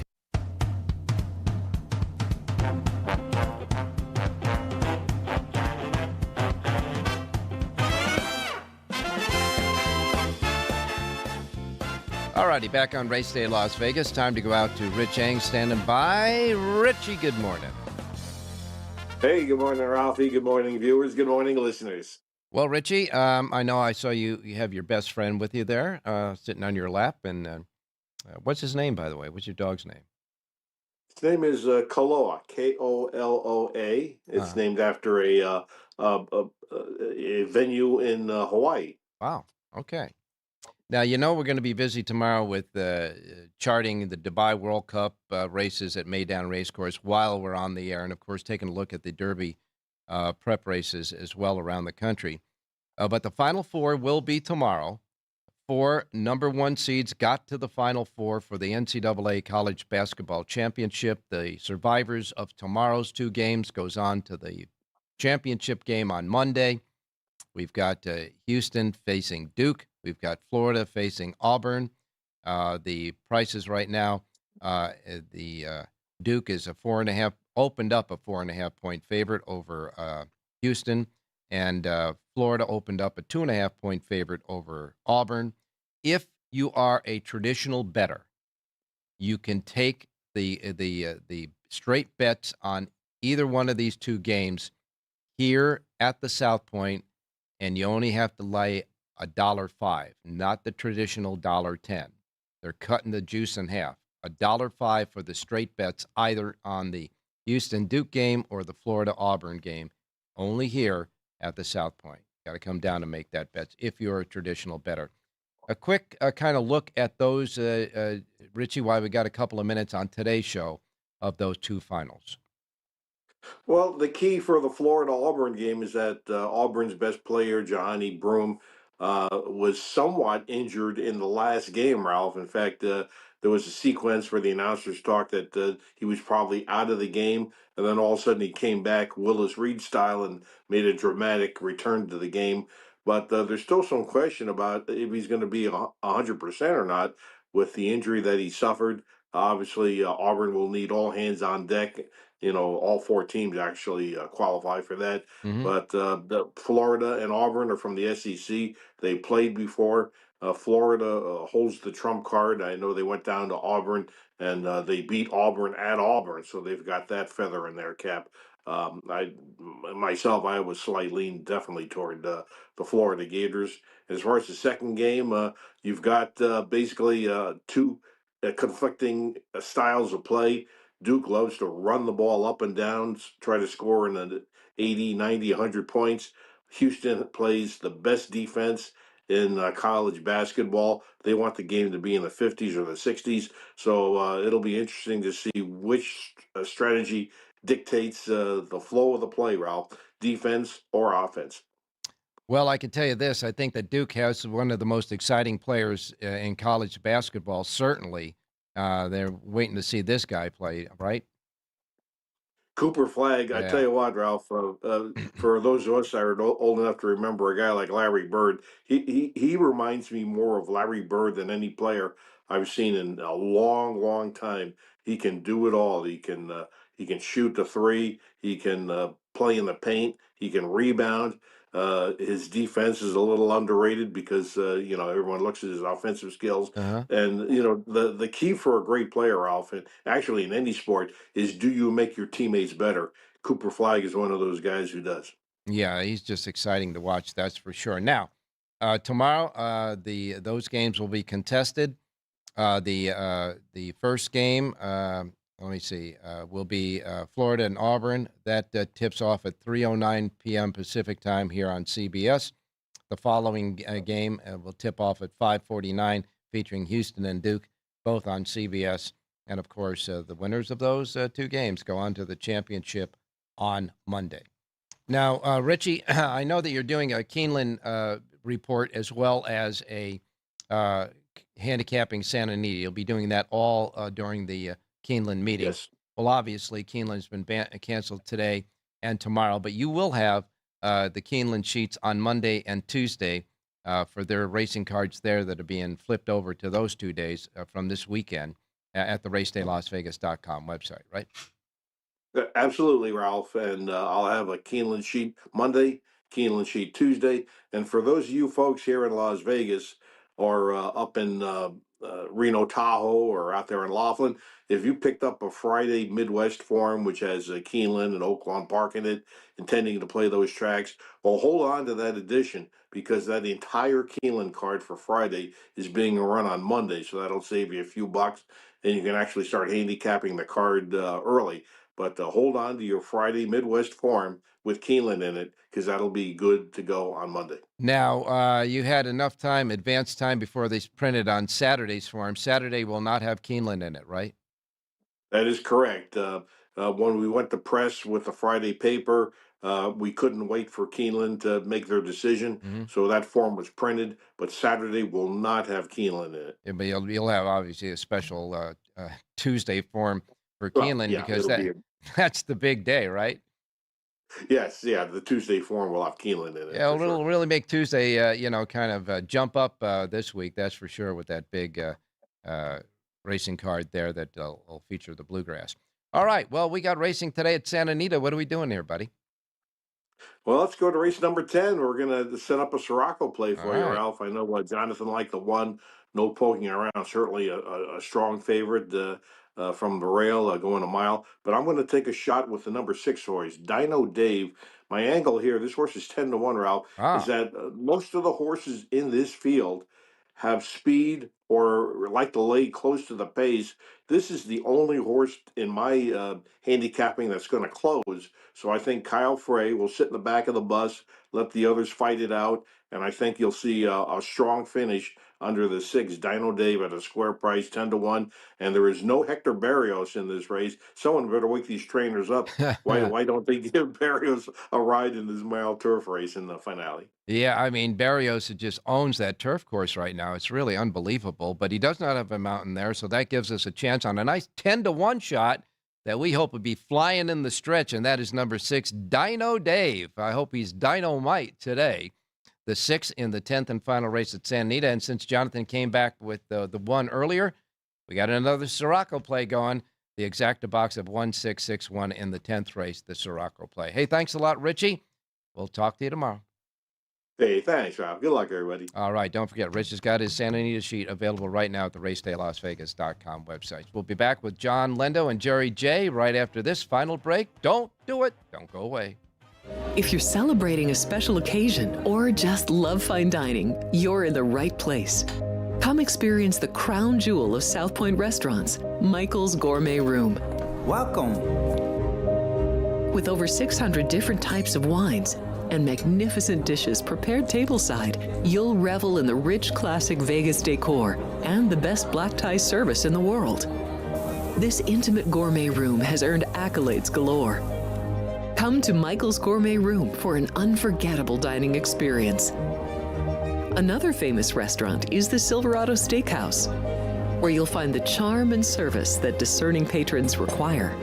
All righty, back on Race Day Las Vegas. Time to go out to Rich Ang standing by. Richie, good morning. Hey, good morning, Ralphie. Good morning, viewers. Good morning, listeners. Well, Richie, I know I saw you have your best friend with you there, sitting on your lap. And what's his name, by the way? What's your dog's name? His name is Koloa, Koloa. It's named after a venue in Hawaii. Wow. Okay. Now, you know we're going to be busy tomorrow with charting the Dubai World Cup races at Meydan Racecourse while we're on the air, and, of course, taking a look at the Derby prep races as well around the country. But the Final Four will be tomorrow. 4 number 1 seeds got to the Final Four for the NCAA College Basketball Championship. The survivors of tomorrow's 2 games goes on to the championship game on Monday. We've got Houston facing Duke. We've got Florida facing Auburn. The prices right now, the Duke is opened up a 4.5 point favorite over Houston, and Florida opened up a 2.5 point favorite over Auburn. If you are a traditional bettor, you can take the straight bets on either one of these 2 games here at the South Point, and you only have to lay $1.05, not the traditional $1.10. They're cutting the juice in half. $1.05 for the straight bets, either on the Houston Duke game or the Florida Auburn game, only here at the South Point. Got to come down and make that bet if you're a traditional bettor. A quick kind of look at those, Richie, while we got a couple of minutes on today's show of those two finals. Well, the key for the Florida Auburn game is that Auburn's best player, Johnny Broom, was somewhat injured in the last game, Ralph. In fact, there was a sequence where the announcers talked that he was probably out of the game, and then all of a sudden he came back Willis Reed style and made a dramatic return to the game. But there's still some question about if he's going to be 100% or not with the injury that he suffered. Obviously, Auburn will need all hands on deck. All four teams actually qualify for that. Hmm. But the Florida and Auburn are from the SEC. They played before. Florida holds the trump card. I know they went down to Auburn and they beat Auburn at Auburn, so they've got that feather in their cap. I myself, I was slightly lean definitely toward the Florida Gators. As far as the second game, you've got basically two conflicting styles of play. Duke loves to run the ball up and down, try to score in the 80, 90, 100 points. Houston plays the best defense in college basketball. They want the game to be in the 50s or the 60s. So it'll be interesting to see which strategy dictates the flow of the play, Ralph, defense or offense. Well, I can tell you this. I think that Duke has one of the most exciting players in college basketball, certainly. They're waiting to see this guy play, right? Cooper Flag, I tell Yeah. you what, Ralph. For those of us that are old enough to remember a guy like Larry Bird, he reminds me more of Larry Bird than any player I've seen in a long, long time. He can do it all. He can shoot the three. He can play in the paint. He can rebound. His defense is a little underrated because everyone looks at his offensive skills. Uh-huh. And the key for a great player, Ralph, and actually in any sport, is do you make your teammates better? Cooper Flag is one of those guys who does. Yeah, he's just exciting to watch, that's for sure. Now, tomorrow, those games will be contested. The first game, let me see, will be Florida and Auburn. That tips off at 3:09 p.m. Pacific time here on CBS. The following game will tip off at 5:49, featuring Houston and Duke, both on CBS. And of course, the winners of those two games go on to the championship on Monday. Now, Richie, I know that you're doing a Keeneland report as well as a uh, handicapping Santa Anita. You'll be doing that all during the Keeneland meeting. Yes. Well, obviously, Keeneland's been canceled today and tomorrow, but you will have the Keeneland sheets on Monday and Tuesday for their racing cards there that are being flipped over to those 2 days from this weekend at the racedaylasvegas.com website, right? Absolutely, Ralph. And I'll have a Keeneland sheet Monday, Keeneland sheet Tuesday. And for those of you folks here in Las Vegas or up in Reno Tahoe or out there in Laughlin, if you picked up a Friday Midwest form, which has Keeneland and Oaklawn Park in it, intending to play those tracks, well, hold on to that edition because that entire Keeneland card for Friday is being run on Monday. So that'll save you a few bucks and you can actually start handicapping the card early. But hold on to your Friday Midwest form with Keeneland in it because that'll be good to go on Monday. Now, you had enough time, advance time, before they printed on Saturday's form. Saturday will not have Keeneland in it, right? That is correct. When we went to press with the Friday paper, we couldn't wait for Keeneland to make their decision. Mm-hmm. So that form was printed, but Saturday will not have Keeneland in it. Yeah, but you'll have obviously a special Tuesday form for Well, Keeneland yeah, because it'll be that's the big day, right? yes, yeah. The Tuesday form will have Keeneland in it. Yeah, For it'll sure. really make Tuesday, kind of jump up this week. That's for sure with that big racing card there that will feature the bluegrass. All right. Well, we got racing today at Santa Anita. What are we doing here, buddy? Well, let's go to race number 10. We're going to set up a Siraco play All for you, right. Ralph. I know Jonathan liked the one. No poking around. Certainly a strong favorite from the rail going a mile. But I'm going to take a shot with the number 6 horse, Dino Dave. My angle here, this horse is 10-1, Ralph, is Ah, that most of the horses in this field have speed or like to lay close to the pace, this is the only horse in my handicapping that's going to close. So I think Kyle Frey will sit in the back of the bus, let the others fight it out, and I think you'll see a strong finish under the 6 Dino Dave at a square price, 10-1. And there is no Hector Barrios in this race. Someone better wake these trainers up. Why don't they give Barrios a ride in this mile turf race in the finale? Yeah, I mean, Barrios just owns that turf course right now. It's really unbelievable, but he does not have a mountain there, so that gives us a chance on a nice 10-1 shot that we hope would be flying in the stretch, and that is number 6, Dino Dave. I hope he's dynamite today. The 6th in the 10th and final race at Santa Anita, and since Jonathan came back with the one earlier, we got another Siraco play going. The exacta box of 1661 in the 10th race, the Siraco play. Hey, thanks a lot, Richie. We'll talk to you tomorrow. Hey, thanks, Rob. Good luck, everybody. All right, don't forget, Rich has got his Santa Anita sheet available right now at the racedaylasvegas.com website. We'll be back with John Lendo and Jerry J right after this final break. Don't do it. Don't go away. If you're celebrating a special occasion or just love fine dining, you're in the right place. Come experience the crown jewel of South Point restaurants, Michael's Gourmet Room. Welcome. With over 600 different types of wines and magnificent dishes prepared tableside, you'll revel in the rich classic Vegas decor and the best black tie service in the world. This intimate gourmet room has earned accolades galore. Come to Michael's Gourmet Room for an unforgettable dining experience. Another famous restaurant is the Silverado Steakhouse, where you'll find the charm and service that discerning patrons require.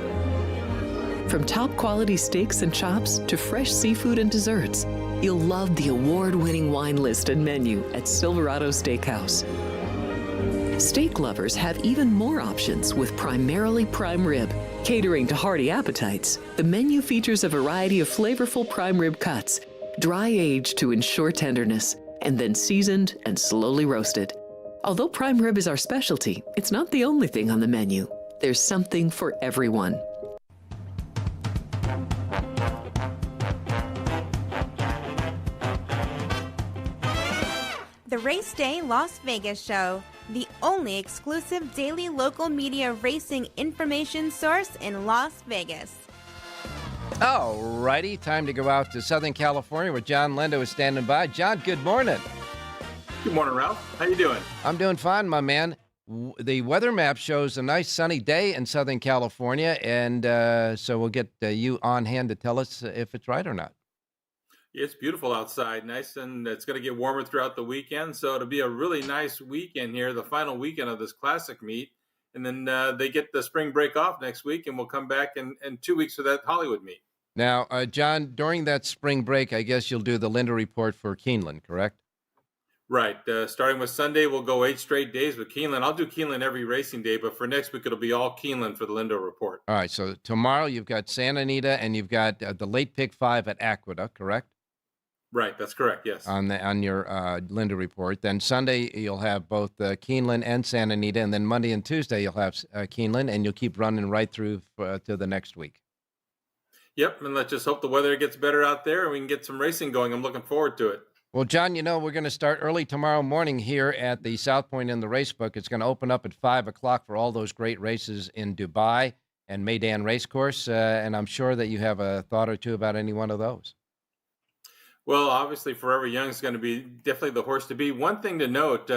From top quality steaks and chops to fresh seafood and desserts, you'll love the award-winning wine list and menu at Silverado Steakhouse. Steak lovers have even more options with primarily prime rib. Catering to hearty appetites, the menu features a variety of flavorful prime rib cuts, dry aged to ensure tenderness, and then seasoned and slowly roasted. Although prime rib is our specialty, it's not the only thing on the menu. There's something for everyone. The Race Day Las Vegas Show, the only exclusive daily local media racing information source in Las Vegas. All righty, time to go out to Southern California where John Lendo is standing by. John, good morning. Good morning, Ralph. How you doing? I'm doing fine, my man. The weather map shows a nice sunny day in Southern California, and so we'll get you on hand to tell us if it's right or not. It's beautiful outside, nice, and it's going to get warmer throughout the weekend, so it'll be a really nice weekend here, the final weekend of this classic meet, and then they get the spring break off next week, and we'll come back in 2 weeks for that Hollywood meet. Now, John, during that spring break, I guess you'll do the Linda Report for Keeneland, correct? Right. Starting with Sunday, we'll go 8 straight days with Keeneland. I'll do Keeneland every racing day, but for next week, it'll be all Keeneland for the Lindo Report. All right, so tomorrow you've got Santa Anita, and you've got the late pick 5 at Aqueduct, correct? Right, that's correct, yes. On your Linda Report. Then Sunday, you'll have both Keeneland and Santa Anita, and then Monday and Tuesday, you'll have Keeneland, and you'll keep running right through to the next week. Yep, and let's just hope the weather gets better out there and we can get some racing going. I'm looking forward to it. Well, John, we're going to start early tomorrow morning here at the South Point in the Racebook. It's going to open up at 5 o'clock for all those great races in Dubai and Meydan Racecourse, and I'm sure that you have a thought or two about any one of those. Well, obviously, Forever Young is going to be definitely the horse to beat. One thing to note,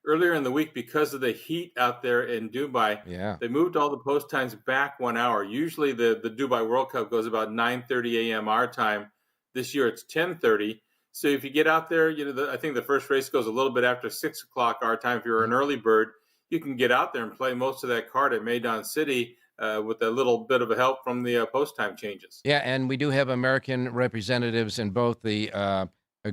earlier in the week, because of the heat out there in Dubai, they moved all the post times back 1 hour. Usually the Dubai World Cup goes about 9:30 a.m. our time. This year it's 10:30. So if you get out there, I think the first race goes a little bit after 6 o'clock our time. If you're an early bird, you can get out there and play most of that card at Meydan City with a little bit of help from the post time changes. Yeah, and we do have American representatives in both the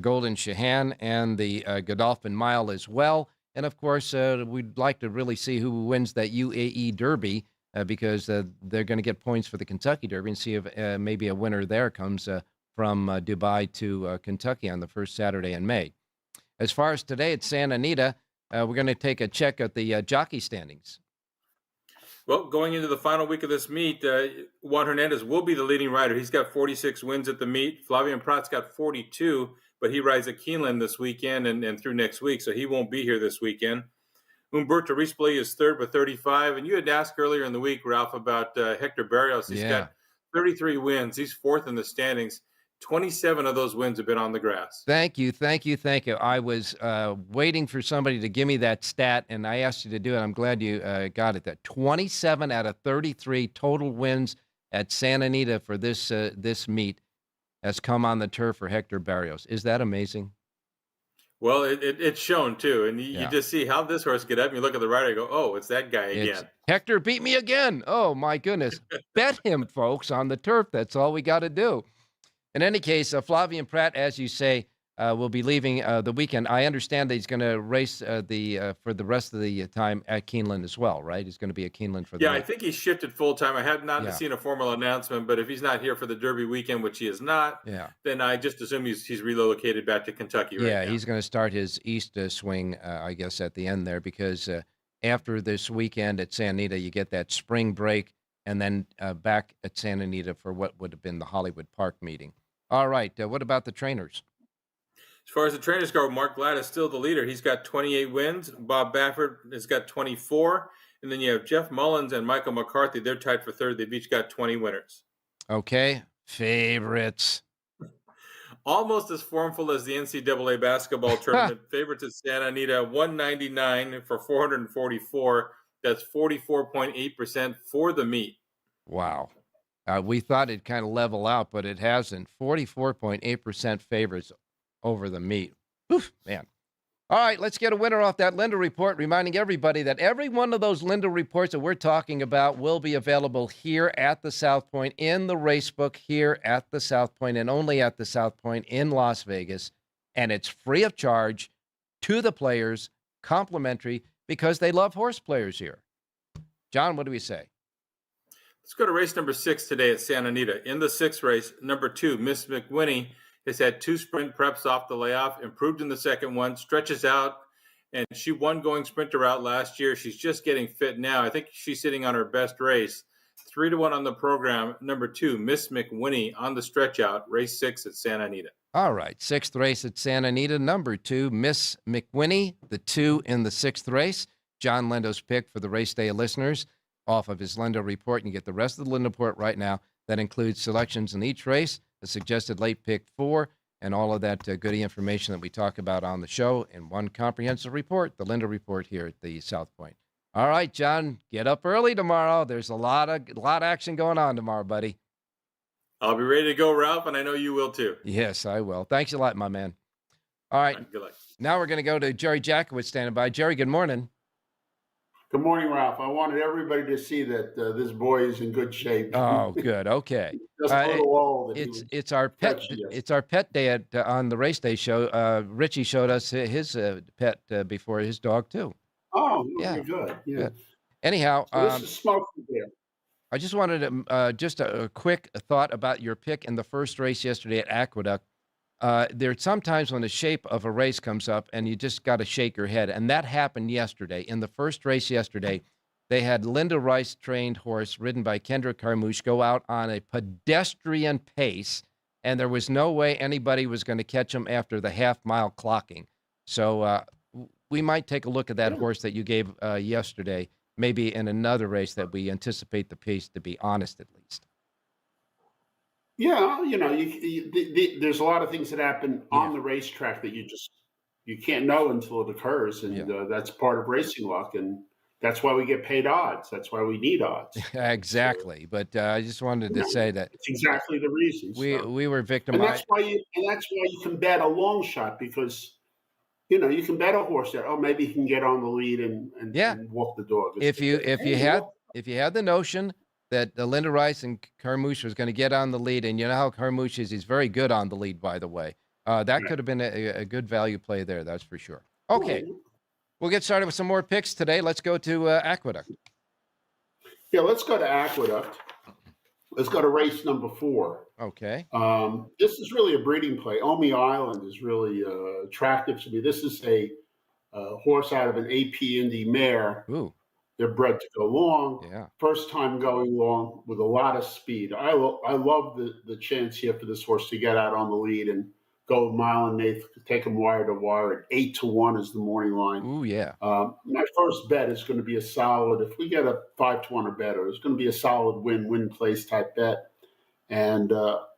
Golden Shahan and the Godolphin Mile as well. And, of course, we'd like to really see who wins that UAE Derby because they're going to get points for the Kentucky Derby and see if maybe a winner there comes from Dubai to Kentucky on the first Saturday in May. As far as today at Santa Anita, we're going to take a check at the jockey standings. Well, going into the final week of this meet, Juan Hernandez will be the leading rider. He's got 46 wins at the meet. Flavian Prat's got 42. but he rides at Keeneland this weekend and through next week, so he won't be here this weekend. Umberto Rispoli is third with 35. And you had asked earlier in the week, Ralph, about Hector Barrios. He's got 33 wins. He's fourth in the standings. 27 of those wins have been on the grass. Thank you. I was waiting for somebody to give me that stat, and I asked you to do it. I'm glad you got it. That 27 out of 33 total wins at Santa Anita for this meet has come on the turf for Hector Barrios. Is that amazing? Well, it's shown, too. And you just see how this horse get up, and you look at the rider and go, oh, it's that guy again. Hector beat me again. Oh, my goodness. Bet him, folks, on the turf. That's all we got to do. In any case, Flavien Prat, as you say, will be leaving the weekend. I understand that he's going to race for the rest of the time at Keeneland as well, right? He's going to be at Keeneland for the I think he's shifted full-time. I have not seen a formal announcement, but if he's not here for the Derby weekend, which he is not, then I just assume he's relocated back to Kentucky now. He's going to start his east swing, I guess, at the end there, because after this weekend at Santa Anita, you get that spring break, and then back at Santa Anita for what would have been the Hollywood Park meeting. All right, what about the trainers? As far as the trainers go, Mark Glad is still the leader. He's got 28 wins. Bob Baffert has got 24. And then you have Jeff Mullins and Michael McCarthy. They're tied for third. They've each got 20 winners. Okay. Favorites. Almost as formful as the NCAA basketball tournament. Favorites at Santa Anita, 199 for 444. That's 44.8% for the meet. Wow. We thought it'd kind of level out, but it hasn't. 44.8% favorites over the meet. Oof, man. All right, let's get a winner off that Linda report, reminding everybody that every one of those Linda reports that we're talking about will be available here at the South Point in the race book here at the South Point and only at the South Point in Las Vegas. And it's free of charge to the players, complimentary, because they love horse players here. John, what do we say? Let's go to race number 6 today at Santa Anita. In the 6th race, number 2, Miss McWhinney, has had 2 sprint preps off the layoff, improved in the second one, stretches out, and she won going sprinter route last year. She's just getting fit now. I think she's sitting on her best race. 3-1 on the program. Number 2, Miss McWhinney on the stretch out, race 6 at Santa Anita. All right, 6th race at Santa Anita. Number 2, Miss McWhinney, the 2 in the 6th race. John Lendo's pick for the race day listeners off of his Lindo report. You get the rest of the Lindo report right now. That includes selections in each race, the suggested late pick 4, and all of that goody information that we talk about on the show in one comprehensive report, the Lindo report here at the South Point. All right, John, get up early tomorrow. There's a lot of action going on tomorrow, buddy. I'll be ready to go, Ralph, and I know you will too. Yes, I will. Thanks a lot, my man. All right. Good luck. Now we're going to go to Jerry Jackowitz standing by. Jerry, good morning. Good morning, Ralph. I wanted everybody to see that this boy is in good shape. Oh, good. Okay. Just a little old. It's our pet. It's our pet day on the race day show. Richie showed us his pet before his dog too. Oh, yeah, good. Yeah. Good. Anyhow, so this is Smoky Bear. I just wanted to just a quick thought about your pick in the first race yesterday at Aqueduct. There's sometimes when the shape of a race comes up and you just got to shake your head. And that happened yesterday. In the first race yesterday, they had Linda Rice trained horse ridden by Kendra Carmouche go out on a pedestrian pace. And there was no way anybody was going to catch him after the half-mile clocking. So we might take a look at that horse that you gave yesterday, maybe in another race that we anticipate the pace to be honest at least. Yeah, you know, there's a lot of things that happen on the racetrack that you can't know until it occurs, and that's part of racing luck, and that's why we get paid odds. That's why we need odds. Exactly, but I just wanted to say that it's exactly the reason. We were victimized, and that's why you can bet a long shot, because you know you can bet a horse that maybe he can get on the lead and walk the dog. If you had the notion that Linda Rice and Carmouche was going to get on the lead, and you know how Carmouche is. He's very good on the lead, by the way. That could have been a good value play there, that's for sure. Okay, we'll get started with some more picks today. Let's go to Aqueduct. Yeah, let's go to Aqueduct. Let's go to race number 4. Okay. This is really a breeding play. Omi Island is really attractive to me. This is a horse out of an AP Indy mare. Ooh. They're bred to go long. Yeah. First time going long with a lot of speed. I love the chance here for this horse to get out on the lead and go a mile and eighth, take them wire to wire at 8-1 is the morning line. Ooh, yeah. My first bet is going to be a solid. If we get a 5-1 or better, it's going to be a solid win place type bet. And I'll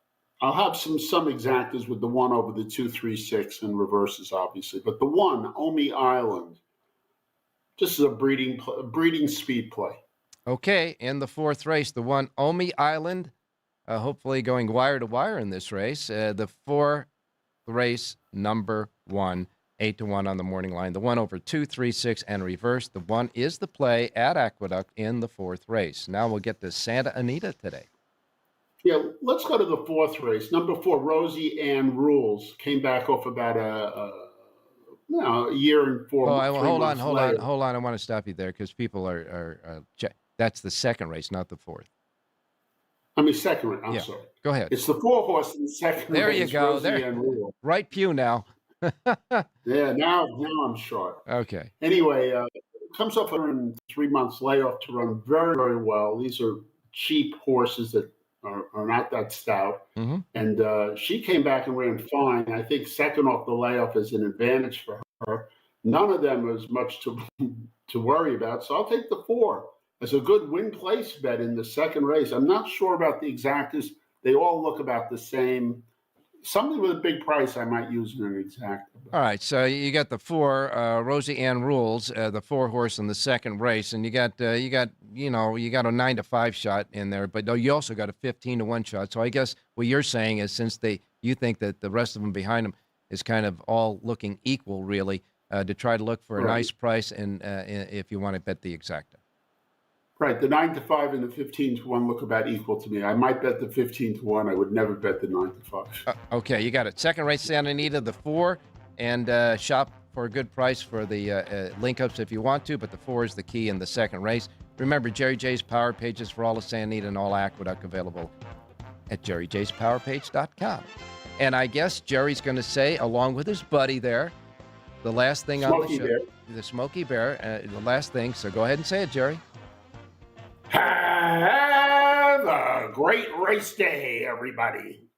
have some exactas with the 1 over the 2, 3, 6 and reverses, obviously. But the 1, Omi Island, just is a breeding speed play. Okay, in the fourth race, the 1, Omi Island, hopefully going wire to wire in this race. The 4th race, number 1, 8-1 on the morning line. The 1 over 2, 3, 6 and reverse. The 1 is the play at Aqueduct in the fourth race. Now we'll get to Santa Anita today. Yeah, let's go to the fourth race. Number 4, Rosie Ann Rules, came back off about a year and 4 months. Hold on. I want to stop you there because people are that's the second race, not the fourth. I mean, second race. I'm sorry. Go ahead. It's the 4-horse in the second there race. There you go. Rosie Ann Rules. Right pew now. Yeah, now I'm short. Okay. Anyway, comes off a 3 months layoff to run very, very well. These are cheap horses that are not that stout. Mm-hmm. And she came back and ran fine. I think second off the layoff is an advantage for her. None of them is much to worry about. So I'll take the 4 as a good win place bet in the second race. I'm not sure about the exactas. They all look about the same. Something with a big price I might use in an exacta. All right, so you got the 4 Rosie Ann Rules, the 4-horse in the second race, and you got a 9-5 shot in there, but you also got a 15-1 shot. So I guess what you're saying is since you think that the rest of them behind them is kind of all looking equal, really, to try to look for a nice price, and if you want to bet the exacta. Right, the 9-5 and the 15-1 look about equal to me. I might bet the 15-1. I would never bet the 9-5. Okay, you got it. Second race, Santa Anita, the 4, and shop for a good price for the link-ups if you want to, but the 4 is the key in the second race. Remember, Jerry J's Power Pages for all of Santa Anita and all Aqueduct available at jerryjspowerpage.com. And I guess Jerry's going to say, along with his buddy there, the last thing on the show. Bear. The Smokey Bear, the last thing. So go ahead and say it, Jerry. Have a great race day, everybody.